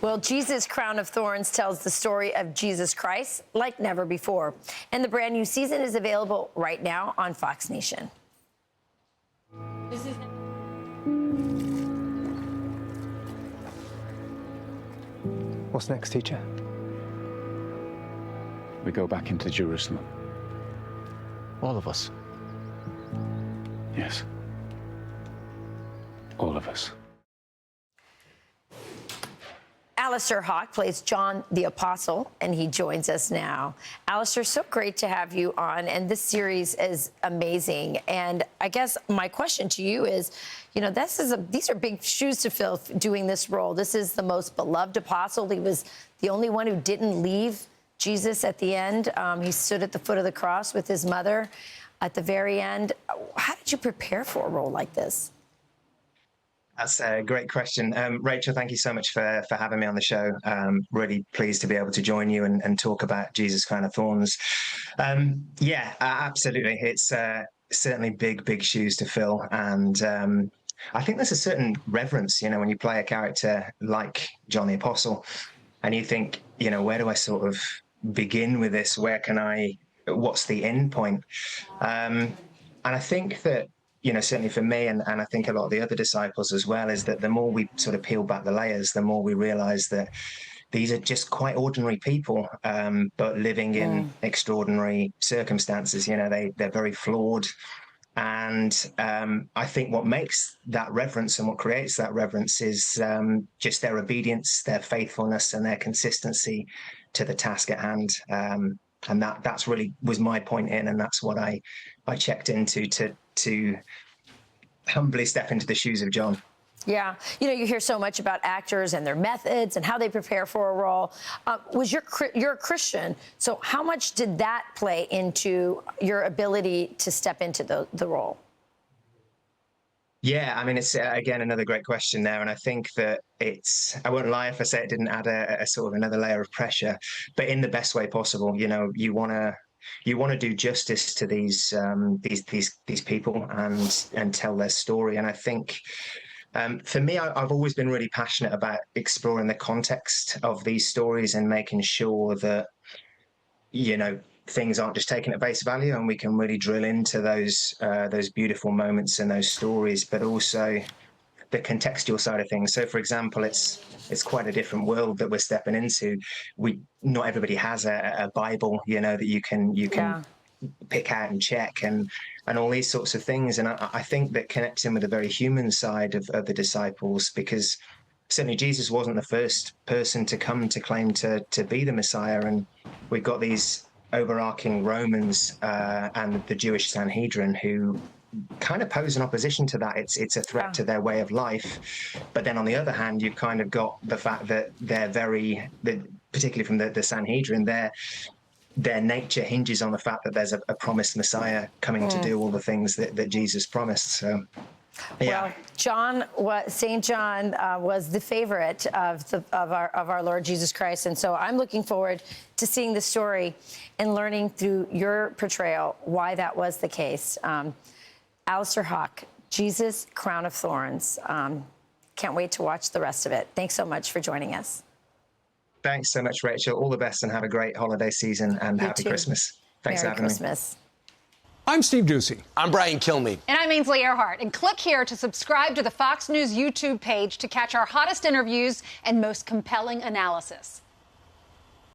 Well, Jesus Crown of Thorns tells the story of Jesus Christ like never before. And the brand new season is available right now on Fox Nation. What's next, teacher? We go back into Jerusalem. All of us. Yes. All of us. Alistair Hawke plays John the Apostle, and he joins us now. Alistair, so great to have you on, and this series is amazing. And I guess my question to you is, you know, these are big shoes to fill doing this role. This is the most beloved apostle. He was the only one who didn't leave Jesus at the end. He stood at the foot of the cross with his mother at the very end. How did you prepare for a role like this? That's a great question. Rachel, thank you so much for having me on the show. Really pleased to be able to join you and talk about Jesus Crown of Thorns. Yeah, absolutely. It's certainly big shoes to fill. And I think there's a certain reverence, you know, when you play a character like John the Apostle and you think, you know, where do I sort of begin with this? What's the end point? And I think that, you know, certainly for me, and I think a lot of the other disciples as well, is that the more we sort of peel back the layers, the more we realize that these are just quite ordinary people, but living in extraordinary circumstances. You know, they're very flawed. And I think what makes that reverence and what creates that reverence is just their obedience, their faithfulness, and their consistency to the task at hand. And that's really was my point in, and that's what I checked into to humbly step into the shoes of John. Yeah, you know, you hear so much about actors and their methods and how they prepare for a role. You're a Christian, so how much did that play into your ability to step into the role? Yeah, I mean, it's again another great question there, and I think that I won't lie if I say it didn't add a sort of another layer of pressure, but in the best way possible. You know, you want to do justice to these people and tell their story. And I think for me, I've always been really passionate about exploring the context of these stories and making sure that, you know, things aren't just taken at face value, and we can really drill into those beautiful moments and those stories, but also the contextual side of things. So, for example, it's quite a different world that we're stepping into. Not everybody has a Bible, you know, that you can pick out and check and all these sorts of things. And I think that connects in with the very human side of the disciples, because certainly Jesus wasn't the first person to come to claim to be the Messiah, and we've got these overarching Romans and the Jewish Sanhedrin who kind of pose an opposition to that. It's a threat to their way of life. But then on the other hand, you've kind of got the fact that particularly from the Sanhedrin, their nature hinges on the fact that there's a promised Messiah coming to do all the things that Jesus promised. So, yeah. Well, St. John was the favorite of our Lord Jesus Christ, and so I'm looking forward to seeing the story and learning through your portrayal why that was the case. Alistair Hawke, Jesus Crown of Thorns. Can't wait to watch the rest of it. Thanks so much for joining us. Thanks so much, Rachel. All the best and have a great holiday season and happy Christmas. Thanks for having me. Merry Christmas. I'm Steve Doocy. I'm Brian Kilmeade. And I'm Ainsley Earhart. And click here to subscribe to the Fox News YouTube page to catch our hottest interviews and most compelling analysis.